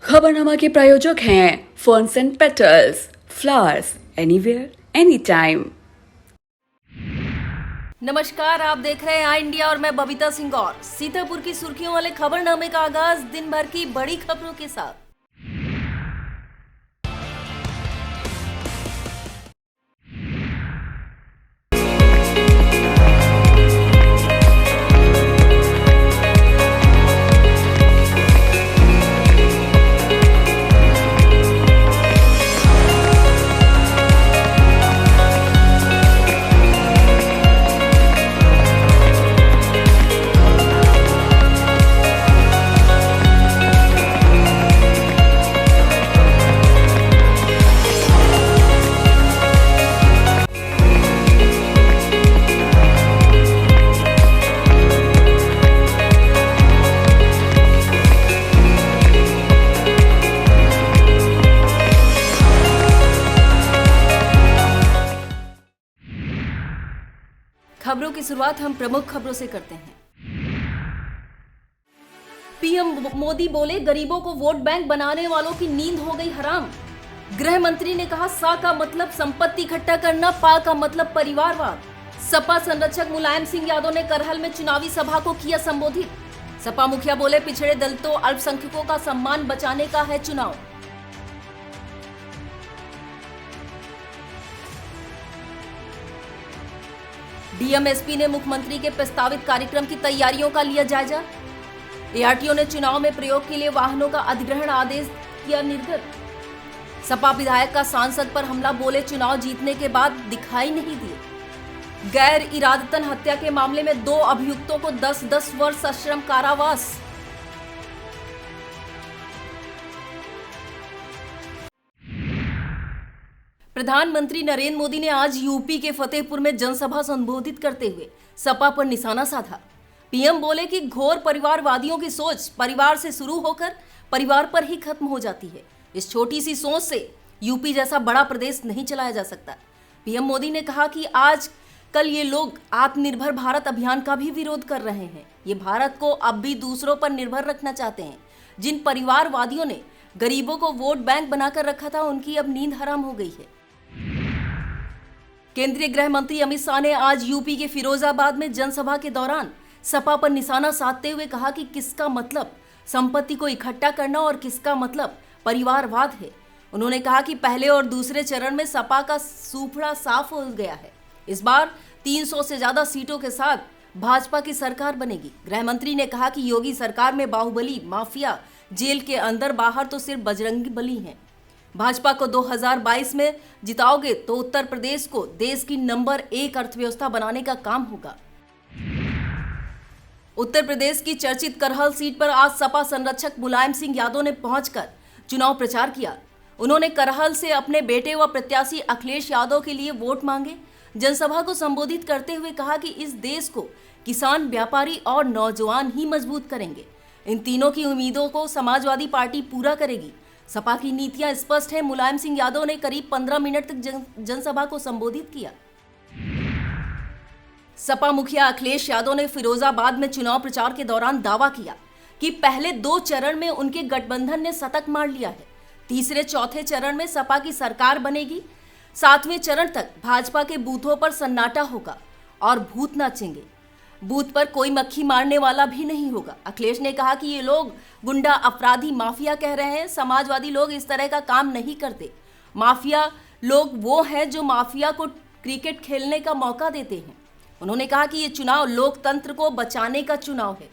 खबरनामा के प्रायोजक हैं ferns and petals, flowers anywhere any time. नमस्कार, आप देख रहे हैं आई इंडिया और मैं बबीता सिंह। और सीतापुर की सुर्खियों वाले खबरनामे का आगाज दिन भर की बड़ी खबरों के साथ। खबरों की शुरुआत हम प्रमुख खबरों से करते हैं। पीएम मोदी बोले, गरीबों को वोट बैंक बनाने वालों की नींद हो गई हराम। गृह मंत्री ने कहा, सा का मतलब संपत्ति इकट्ठा करना, पा का मतलब परिवारवाद। सपा संरक्षक मुलायम सिंह यादव ने करहल में चुनावी सभा को किया संबोधित। सपा मुखिया बोले, पिछड़े दलितों अल्पसंख्यकों का सम्मान बचाने का है चुनाव। डीएमएसपी ने मुख्यमंत्री के प्रस्तावित कार्यक्रम की तैयारियों का लिया जायजा। एआरटीओ ने चुनाव में प्रयोग के लिए वाहनों का अधिग्रहण आदेश किया निर्गत। सपा विधायक का सांसद पर हमला, बोले चुनाव जीतने के बाद दिखाई नहीं दिए। गैर इरादतन हत्या के मामले में 2 अभियुक्तों को 10-10 वर्ष सश्रम कारावास। प्रधानमंत्री नरेंद्र मोदी ने आज यूपी के फतेहपुर में जनसभा संबोधित करते हुए सपा पर निशाना साधा। पीएम बोले कि घोर परिवारवादियों की सोच परिवार से शुरू होकर परिवार पर ही खत्म हो जाती है। इस छोटी सी सोच से यूपी जैसा बड़ा प्रदेश नहीं चलाया जा सकता। पीएम मोदी ने कहा कि आज कल ये लोग आत्मनिर्भर भारत अभियान का भी विरोध कर रहे हैं। ये भारत को अब भी दूसरों पर निर्भर रखना चाहते हैं। जिन परिवारवादियों ने गरीबों को वोट बैंक बनाकर रखा था, उनकी अब नींद हराम हो गई है। केंद्रीय गृह मंत्री अमित शाह ने आज यूपी के फिरोजाबाद में जनसभा के दौरान सपा पर निशाना साधते हुए कहा कि किसका मतलब संपत्ति को इकट्ठा करना और किसका मतलब परिवारवाद है। उन्होंने कहा कि पहले और दूसरे चरण में सपा का सूफड़ा साफ हो गया है। इस बार 300 से ज्यादा सीटों के साथ भाजपा की सरकार बनेगी। गृह मंत्री ने कहा कि योगी सरकार में बाहुबली माफिया जेल के अंदर बाहर तो सिर्फ बजरंगी बली हैं। भाजपा को 2022 में जिताओगे तो उत्तर प्रदेश को देश की नंबर 1 अर्थव्यवस्था बनाने का काम होगा। उत्तर प्रदेश की चर्चित करहल सीट पर आज सपा संरक्षक मुलायम सिंह यादव ने पहुंचकर चुनाव प्रचार किया। उन्होंने करहल से अपने बेटे व प्रत्याशी अखिलेश यादव के लिए वोट मांगे। जनसभा को संबोधित करते हुए कहा कि इस देश को किसान, व्यापारी और नौजवान ही मजबूत करेंगे। इन तीनों की उम्मीदों को समाजवादी पार्टी पूरा करेगी। सपा की नीतियां स्पष्ट है। मुलायम सिंह यादव ने करीब 15 मिनट तक जनसभा को संबोधित किया। सपा मुखिया अखिलेश यादव ने फिरोजाबाद में चुनाव प्रचार के दौरान दावा किया कि पहले 2 चरण में उनके गठबंधन ने शतक मार लिया है। तीसरे चौथे चरण में सपा की सरकार बनेगी। 7वें चरण तक भाजपा के बूथों पर सन्नाटा होगा और भूत नाचेंगे। बूथ पर कोई मक्खी मारने वाला भी नहीं होगा। अखिलेश ने कहा कि ये लोग गुंडा, अपराधी, माफिया कह रहे हैं। समाजवादी लोग इस तरह का काम नहीं करते। माफिया लोग वो हैं जो माफिया को क्रिकेट खेलने का मौका देते हैं। उन्होंने कहा कि ये चुनाव लोकतंत्र को बचाने का चुनाव है।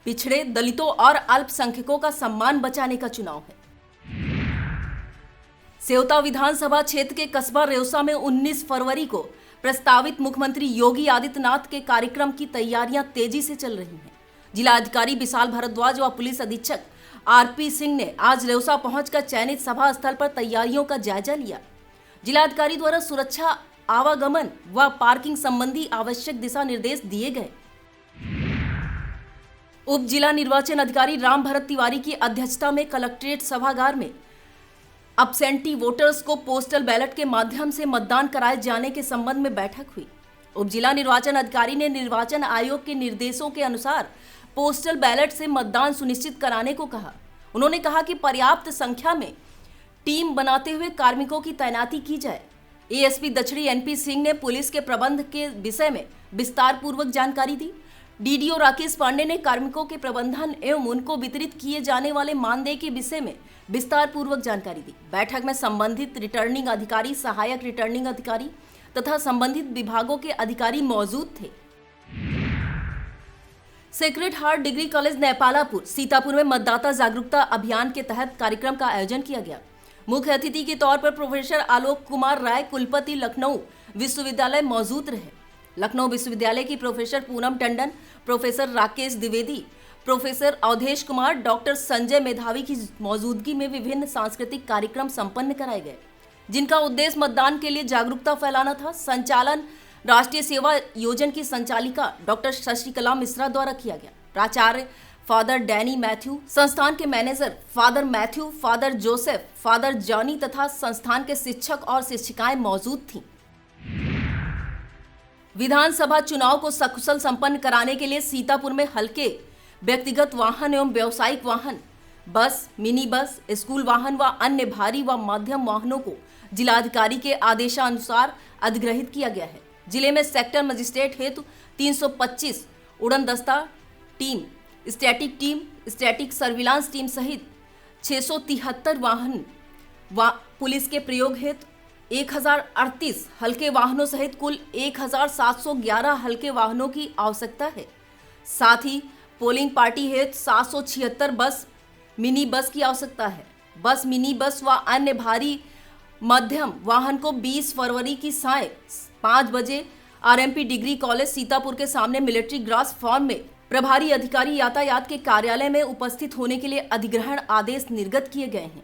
पिछड़े दलितों और अल्पसंख्यकों का सम्मान बचाने का चुनाव है। सेवता विधानसभा क्षेत्र के कस्बा रेउसा में 19 फरवरी को प्रस्तावित मुख्यमंत्री योगी आदित्यनाथ के कार्यक्रम की तैयारियां तेजी से चल रही हैं। जिलाधिकारी विशाल भारद्वाज व पुलिस अधीक्षक आरपी सिंह ने आज रेउसा पहुंचकर चयनित सभा स्थल पर तैयारियों का जायजा लिया। जिलाधिकारी द्वारा सुरक्षा, आवागमन व पार्किंग संबंधी आवश्यक दिशा निर्देश दिए गए। उप जिला निर्वाचन अधिकारी राम भरत तिवारी की अध्यक्षता में कलेक्ट्रेट सभागार में अब्सेंटी वोटर्स को पोस्टल बैलेट के माध्यम से मतदान कराए जाने के संबंध में बैठक हुई। उप जिला निर्वाचन अधिकारी ने निर्वाचन आयोग के निर्देशों के अनुसार पोस्टल बैलेट से मतदान सुनिश्चित कराने को कहा। उन्होंने कहा कि पर्याप्त संख्या में टीम बनाते हुए कार्मिकों की तैनाती की जाए। एएसपी दक्षिणी एनपी सिंह ने पुलिस के प्रबंध के विषय में विस्तार पूर्वक जानकारी दी। डीडीओ राकेश पांडे ने कार्मिकों के प्रबंधन एवं उनको वितरित किए जाने वाले मानदेय के विषय में विस्तार पूर्वक जानकारी दी। बैठक में संबंधित रिटर्निंग अधिकारी, सहायक रिटर्निंग अधिकारी तथा संबंधित विभागों के अधिकारी मौजूद थे। Sacred Heart degree college Nepalapur Sitapur में मतदाता जागरूकता अभियान के तहत कार्यक्रम का आयोजन किया गया। मुख्य अतिथि के तौर पर प्रोफेसर आलोक कुमार राय, कुलपति लखनऊ विश्वविद्यालय मौजूद रहे। लखनऊ विश्वविद्यालय की professor Poonam Tandon, professor Rakesh Dwivedi, professor Awadhesh Kumar, doctor Sanjay Medhavi की मौजूदगी में विभिन्न सांस्कृतिक कार्यक्रम संपन्न कराए गए, जिनका उद्देश्य मतदान के लिए जागरूकता फैलाना था। संचालन राष्ट्रीय सेवा योजना की संचालिका डॉक्टर शशिकला मिश्रा द्वारा किया गया। प्राचार्य फादर डैनी मैथ्यू, संस्थान के manager father Matthew, father Joseph, father Johnny तथा संस्थान के शिक्षक और शिक्षिकाएं मौजूद थीं। विधानसभा चुनाव को सकुशल संपन्न कराने के लिए सीतापुर में हल्के व्यक्तिगत वाहन एवं व्यावसायिक वाहन, बस, मिनी बस, स्कूल वाहन व अन्य भारी व मध्यम वाहनों को जिलाधिकारी के आदेशानुसार अधिग्रहित किया गया है। जिले में सेक्टर मजिस्ट्रेट हेतु 325 उड़न दस्ता टीम, स्टैटिक सर्विलांस टीम सहित 673 वाहन पुलिस के प्रयोग हेतु 1038 हल्के वाहनों सहित कुल 1711 हल्के वाहनों की आवश्यकता है। साथ ही पोलिंग पार्टी हेतु 776 बस, मिनी बस की आवश्यकता है। बस, मिनी बस व अन्य भारी मध्यम वाहन को 20 फरवरी की सायं 5 बजे आरएमपी डिग्री कॉलेज सीतापुर के सामने मिलिट्री ग्रास फॉर्म में प्रभारी अधिकारी यातायात के कार्यालय में उपस्थित होने के लिए अधिग्रहण आदेश निर्गत किए गए हैं।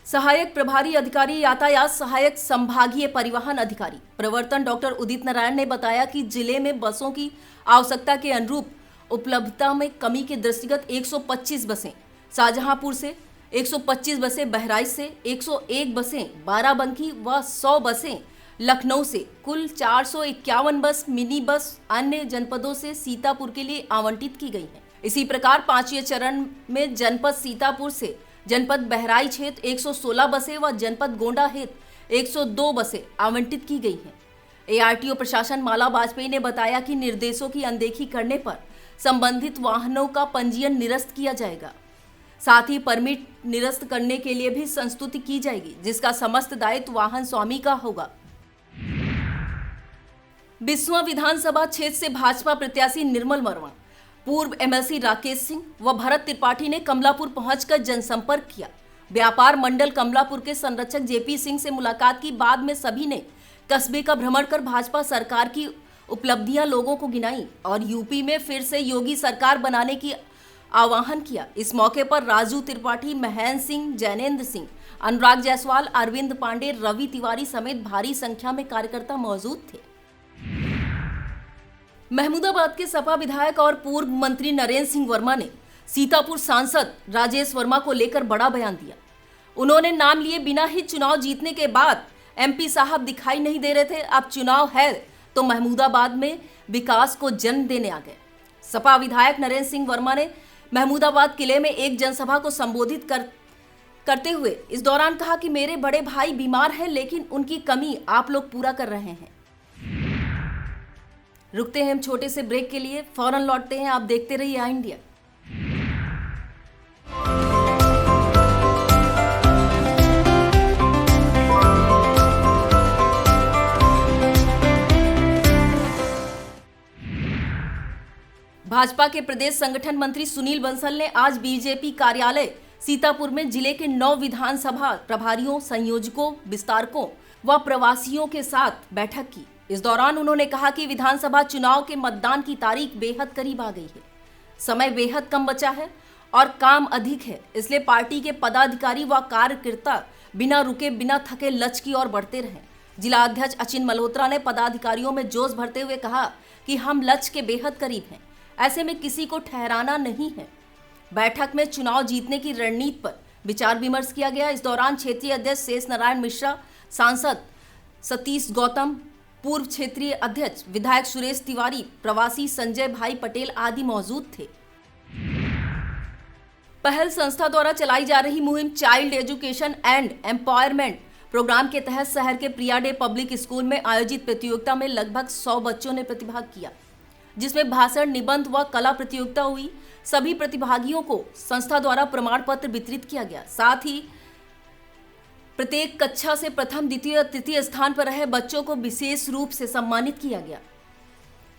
सहायक प्रभारी अधिकारी यातायात, सहायक संभागीय परिवहन अधिकारी प्रवर्तन डॉक्टर उदित नारायण ने बताया कि जिले में बसों की आवश्यकता के अनुरूप उपलब्धता में कमी के दृष्टिगत 125 बसें शाहजहांपुर से, 125 बसें बहराइच से, 101 बसें बाराबंकी व 100 बसें लखनऊ से, कुल 451 बस, मिनी बस अन्य जनपदों से सीतापुर के लिए आवंटित की गई हैं। इसी प्रकार 5वें चरण में जनपद सीतापुर से जनपद बहराइच हेतु 116 बसें व जनपद गोंडा हेतु 102 बसें आवंटित की गई हैं। एआरटीओ प्रशासन माला वाजपेयी ने बताया कि निर्देशों की अनदेखी करने पर संबंधित वाहनों का पंजीयन निरस्त किया जाएगा। साथ ही परमिट निरस्त करने के लिए भी संस्तुति की जाएगी, जिसका समस्त दायित्व वाहन स्वामी का होगा। 20वां विधानसभा क्षेत्र से भाजपा प्रत्याशी निर्मल वर्मा, पूर्व एमएलसी राकेश सिंह व भरत त्रिपाठी ने कमलापुर पहुंचकर जनसंपर्क किया। व्यापार मंडल कमलापुर के संरक्षक जेपी सिंह से मुलाकात की। बाद में सभी ने कस्बे का भ्रमण कर भाजपा सरकार की उपलब्धियां लोगों को गिनाई और यूपी में फिर से योगी सरकार बनाने की आह्वान किया। इस मौके पर राजू त्रिपाठी, महेंद्र सिंह, जैनेन्द्र सिंह, अनुराग जायसवाल, अरविंद पांडे, रवि तिवारी समेत भारी संख्या में कार्यकर्ता मौजूद थे। महमूदाबाद के सपा विधायक और पूर्व मंत्री नरेंद्र सिंह वर्मा ने सीतापुर सांसद राजेश वर्मा को लेकर बड़ा बयान दिया। उन्होंने नाम लिए बिना ही चुनाव जीतने के बाद एमपी साहब दिखाई नहीं दे रहे थे, अब चुनाव है तो महमूदाबाद में विकास को जन्म देने आ गए। सपा विधायक नरेंद्र सिंह वर्मा ने महमूदाबाद किले में एक जनसभा को संबोधित करते हुए इस दौरान कहा कि मेरे बड़े भाई बीमार हैं, लेकिन उनकी कमी आप लोग पूरा कर रहे हैं। रुकते हैं हम छोटे से ब्रेक के लिए, फौरन लौटते हैं। आप देखते रहिए आई इंडिया। भाजपा के प्रदेश संगठन मंत्री सुनील बंसल ने आज बीजेपी कार्यालय सीतापुर में जिले के 9 विधानसभा प्रभारियों, संयोजकों, विस्तारकों व प्रवासियों के साथ बैठक की। इस दौरान उन्होंने कहा कि विधानसभा चुनाव के मतदान की तारीख बेहद करीब आ गई है, समय बेहद कम बचा है और काम अधिक है, इसलिए पार्टी के पदाधिकारी व कार्यकर्ता बिना रुके बिना थके लक्ष्य की ओर बढ़ते रहें। जिला अध्यक्ष अचिन मल्होत्रा ने पदाधिकारियों में जोश भरते हुए कहा कि हम लक्ष्य के बेहद करीब हैं, ऐसे में किसी को ठहराना नहीं है। बैठक में चुनाव जीतने की रणनीति पर विचार विमर्श किया गया। इस दौरान क्षेत्रीय अध्यक्ष शेष नारायण मिश्रा, सांसद सतीश गौतम, पूर्व क्षेत्रीय अध्यक्ष विधायक सुरेश तिवारी, प्रवासी संजय भाई पटेल आदि मौजूद थे। पहल संस्था द्वारा चलाई जा रही मुहिम child education and empowerment programme के तहत शहर के प्रिया डे पब्लिक स्कूल में आयोजित प्रतियोगिता में लगभग 100 बच्चों ने प्रतिभाग किया, जिसमें भाषण, निबंध व कला प्रतियोगिता हुई। सभी प्रतिभागियों को संस्था द्वारा प्रमाण पत्र वितरित किया गया। साथ ही प्रत्येक कक्षा से प्रथम, द्वितीय, तृतीय स्थान पर रहे बच्चों को विशेष रूप से सम्मानित किया गया।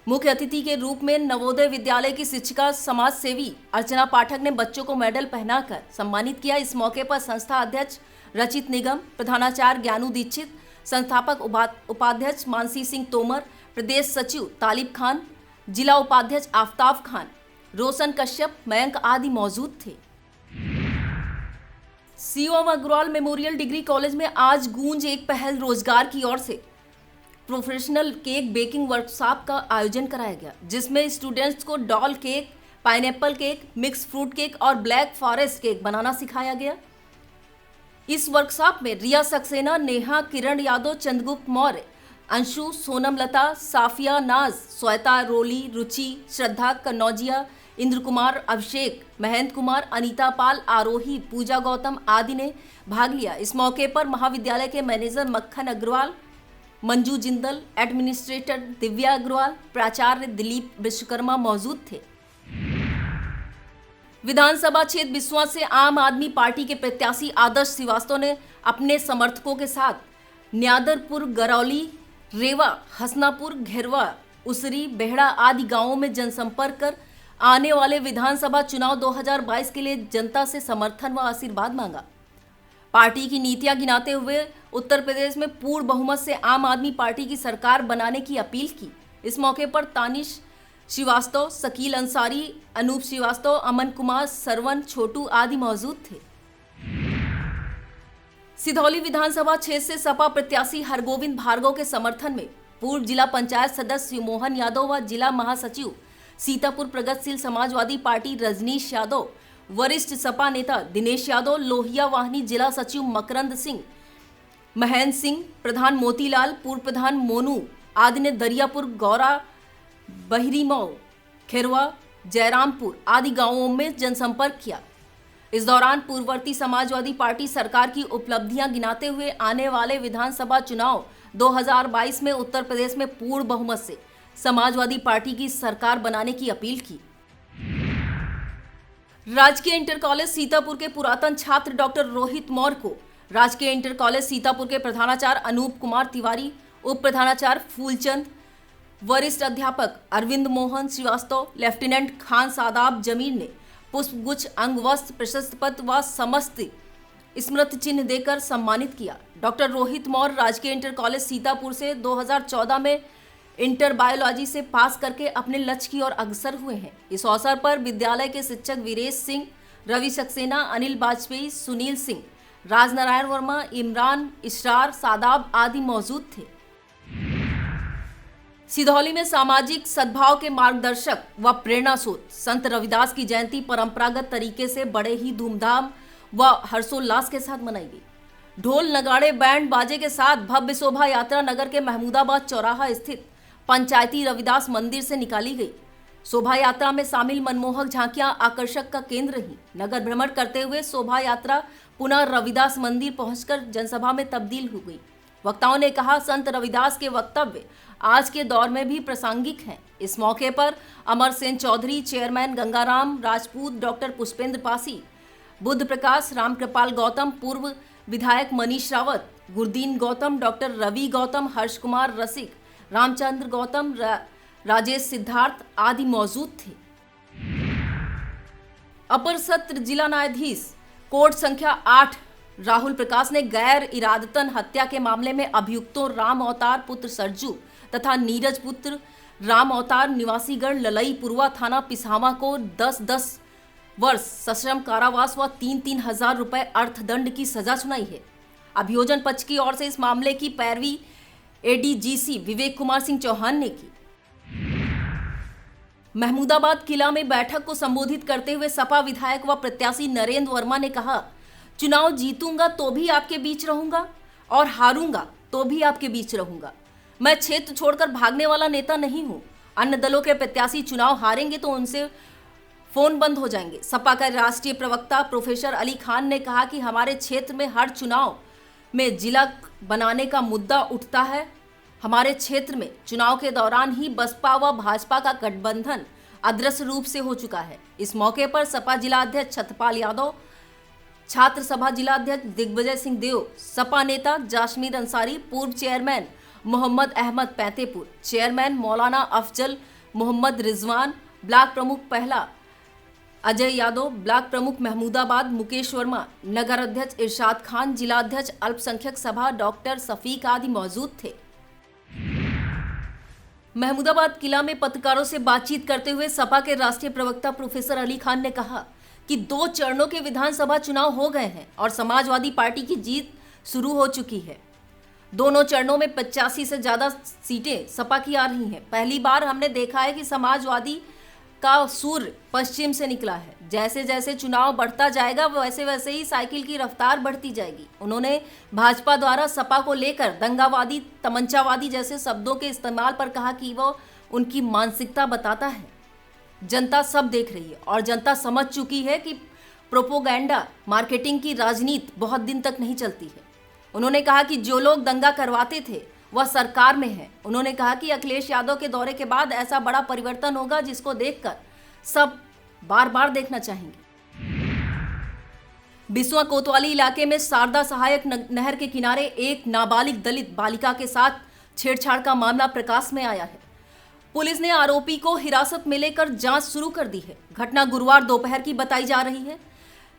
मुख्य अतिथि के रूप में नवोदय विद्यालय की शिक्षिका समाज सेवी अर्चना पाठक ने बच्चों को मेडल पहनाकर सम्मानित किया। इस मौके पर संस्था अध्यक्ष रचित निगम, प्रधानाचार्य ज्ञानू दीक्षित, संस्थापक उपाध्यक्ष मानसी सिंह तोमर, प्रदेश सचिव तालिब खान, जिला उपाध्यक्ष आफ्ताब खान, रोशन कश्यप, मयंक आदि मौजूद थे। COM Agrawal memorial degree college में आज गूंज एक पहल रोजगार की ओर से प्रोफेशनल केक बेकिंग वर्कशॉप का आयोजन कराया गया, जिसमें स्टूडेंट्स को doll cake, pineapple cake, mix fruit cake और ब्लैक फॉरेस्ट केक बनाना सिखाया गया। इस वर्कशॉप में रिया सक्सेना, नेहा, किरण यादव, चंद्रगुप्त मौर्य, अंशु, सोनम लता, साफिया नाज, श्वेता रोली, रुचि, श्रद्धा कन्नौजिया, इंद्र कुमार, अभिषेक, महेंद्र कुमार, अनीता पाल, आरोही, पूजा गौतम आदि ने भाग लिया। इस मौके पर महाविद्यालय के मैनेजर मक्खन अग्रवाल, मंजू जिंदल, एडमिनिस्ट्रेटर दिव्या अग्रवाल, प्राचार्य दिलीप विश्वकर्मा मौजूद थे। विधानसभा क्षेत्र बिस्वा से आम आदमी पार्टी के प्रत्याशी आदर्श श्रीवास्तव ने अपने समर्थकों के साथ न्यादरपुर, गरौली, रेवा, हसनापुर, घेरवा, उसरी, बेहड़ा आदि गांवों में जनसंपर्क कर आने वाले विधानसभा चुनाव 2022 के लिए जनता से समर्थन व आशीर्वाद मांगा। पार्टी की नीतियां गिनाते हुए उत्तर प्रदेश में पूर्ण बहुमत से आम आदमी पार्टी की सरकार बनाने की अपील की। इस मौके पर तानिश श्रीवास्तव, शकील अंसारी, अनूप श्रीवास्तव, अमन कुमार, सरवन, छोटू आदि मौजूद थे। सिधौली विधानसभा क्षेत्र से सपा प्रत्याशी हरगोविंद भार्गव के समर्थन में पूर्व जिला पंचायत सदस्य मोहन यादव व जिला महासचिव सीतापुर प्रगतिशील समाजवादी पार्टी रजनीश यादव, वरिष्ठ सपा नेता दिनेश यादव, लोहिया वाहिनी जिला सचिव मकरंद सिंह, महेंद्र सिंह, प्रधान मोतीलाल, पूर्व प्रधान मोनू आदि ने दरियापुर, गौरा, बहिरीमऊ, खेरवा, जयरामपुर आदि गांवों में जनसंपर्क किया। इस दौरान पूर्ववर्ती समाजवादी पार्टी सरकार की उपलब्धियां गिनाते हुए आने वाले विधानसभा चुनाव 2022 में उत्तर प्रदेश में पूर्ण बहुमत से समाजवादी पार्टी की सरकार बनाने की अपील की। राजकीय इंटर कॉलेज सीतापुर के पुरातन छात्र डॉक्टर रोहित मौर्य को राजकीय इंटर कॉलेज सीतापुर के प्रधानाचार्य अनूप कुमार तिवारी, उप प्रधानाचार्य फूलचंद, वरिष्ठ अध्यापक अरविंद मोहन श्रीवास्तव, लेफ्टिनेंट खान सादाब जमीर ने पुष्पगुच्छ, अंगवस्त्र, प्रशस्ति पत्र व समस्त स्मृति चिन्ह देकर सम्मानित किया। डॉक्टर रोहित मौर्य राजकीय इंटर कॉलेज सीतापुर से 2014 में इंटर बायोलॉजी से पास करके अपने लक्ष्य की ओर अग्रसर हुए हैं। इस अवसर पर विद्यालय के शिक्षक वीरेश सिंह, रवि सक्सेना, अनिल वाजपेयी, सुनील सिंह, राजनारायण वर्मा, इमरान, इसरार, सादाब आदि मौजूद थे। सिधौली में सामाजिक सद्भाव के मार्गदर्शक व प्रेरणा स्रोत संत रविदास की जयंती परंपरागत तरीके से बड़े ही धूमधाम व हर्षोल्लास के साथ मनाई गई। ढोल, नगाड़े, बैंड बाजे के साथ भव्य शोभा यात्रा नगर के महमूदाबाद चौराहा स्थित पंचायती रविदास मंदिर से निकाली गई। शोभा यात्रा में शामिल मनमोहक झांकियां आकर्षक का केंद्र रही। नगर भ्रमण करते हुए शोभा यात्रा पुनः रविदास मंदिर पहुंचकर जनसभा में तब्दील हो गई। वक्ताओं ने कहा, संत रविदास के वक्तव्य आज के दौर में भी प्रासंगिक हैं। इस मौके पर अमर सेन चौधरी, चेयरमैन गंगाराम राजपूत, डॉक्टर पुष्पेंद्र पासी, बुद्ध प्रकाश, रामकृपाल गौतम, पूर्व विधायक मनीष रावत, गुरदीन गौतम, डॉक्टर रवि गौतम, हर्ष कुमार रसिक, रामचंद्र गौतम, राजेश सिद्धार्थ आदि मौजूद थे। अपर सत्र जिला न्यायाधीश कोर्ट संख्या 8 राहुल प्रकाश ने गैर इरादतन हत्या के मामले में अभियुक्तों राम अवतार पुत्र सरजू तथा नीरज पुत्र राम अवतार निवासीगढ़ ललई पुरवा थाना पिसावा को 10-10 वर्ष सश्रम कारावास व 3-3 हजार रुपए अर्थदंड की सजा सुनाई है। अभियोजन पक्ष की ओर से इस मामले की पैरवी एडीजीसी विवेक कुमार सिंह चौहान ने की। महमूदाबाद किला में बैठक को संबोधित करते हुए सपा विधायक व प्रत्याशी नरेंद्र वर्मा ने कहा, चुनाव जीतूंगा तो भी आपके बीच रहूंगा और हारूंगा तो भी आपके बीच रहूंगा। मैं क्षेत्र छोड़कर भागने वाला नेता नहीं हूं। अन्य दलों के प्रत्याशी चुनाव हारेंगे तो उनसे फोन बंद हो जाएंगे। सपा का राष्ट्रीय प्रवक्ता प्रोफेसर अली खान ने कहा कि हमारे क्षेत्र में हर चुनाव में जिला बनाने का मुद्दा उठता है। हमारे क्षेत्र में चुनाव के दौरान ही बसपा व भाजपा का गठबंधन अदृश्य रूप से हो चुका है। इस मौके पर सपा जिला अध्यक्ष छत्रपाल यादव, छात्र सभा जिला अध्यक्ष दिग्विजय सिंह देव, सपा नेता जाश्मीर अंसारी, पूर्व चेयरमैन मोहम्मद अहमद पैंतेपुर, चेयरमैन मौलाना अफजल मोहम्मद रिजवान, ब्लॉक प्रमुख पहला अजय यादव, ब्लॉक प्रमुख महमूदाबाद मुकेश वर्मा, नगर अध्यक्ष इरशाद खान, जिला अध्यक्ष अल्पसंख्यक सभा डॉक्टर सफीक आदि मौजूद थे। महमूदाबाद किला में पत्रकारों से बातचीत करते हुए सपा के राष्ट्रीय प्रवक्ता प्रोफेसर अली खान ने कहा कि 2 चरणों के विधानसभा चुनाव हो गए हैं और समाजवादी पार्टी की जीत शुरू हो चुकी है। दोनों चरणों में 85 से ज्यादा सीटें सपा की आ रही हैं। पहली बार हमने देखा है कि समाजवादी का सूर्य पश्चिम से निकला है। जैसे जैसे चुनाव बढ़ता जाएगा वैसे वैसे ही साइकिल की रफ्तार बढ़ती जाएगी। उन्होंने भाजपा द्वारा सपा को लेकर दंगावादी, तमंचावादी जैसे शब्दों के इस्तेमाल पर कहा कि वो उनकी मानसिकता बताता है। जनता सब देख रही है और जनता समझ चुकी है कि प्रोपोगेंडा मार्केटिंग की राजनीति बहुत दिन तक नहीं चलती है। उन्होंने कहा कि जो लोग दंगा करवाते थे वह सरकार में है। उन्होंने कहा कि अखिलेश यादव के दौरे के बाद ऐसा बड़ा परिवर्तन होगा जिसको देखकर सब बार बार देखना चाहेंगे। बिस्वा कोतवाली इलाके में शारदा सहायक नहर के किनारे एक नाबालिग दलित बालिका के साथ छेड़छाड़ का मामला प्रकाश में आया है। पुलिस ने आरोपी को हिरासत में लेकर जांच शुरू कर दी है। घटना गुरुवार दोपहर की बताई जा रही है।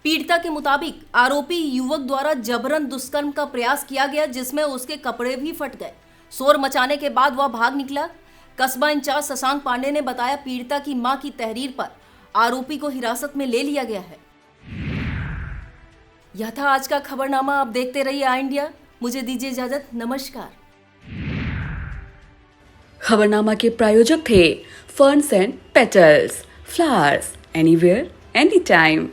पीड़िता के मुताबिक आरोपी युवक द्वारा जबरन दुष्कर्म का प्रयास किया गया, जिसमें उसके कपड़े भी फट गए। शोर मचाने के बाद वह भाग निकला। कस्बा इंचार्ज शशांक पांडे ने बताया, पीड़िता की मां की तहरीर पर आरोपी को हिरासत में ले लिया गया है। यह था आज का खबरनामा। आप देखते रहिए आई इंडिया। मुझे दीजिए इजाजत। नमस्कार। खबरनामा के प्रायोजक थे ferns and petals, flowers anywhere any time.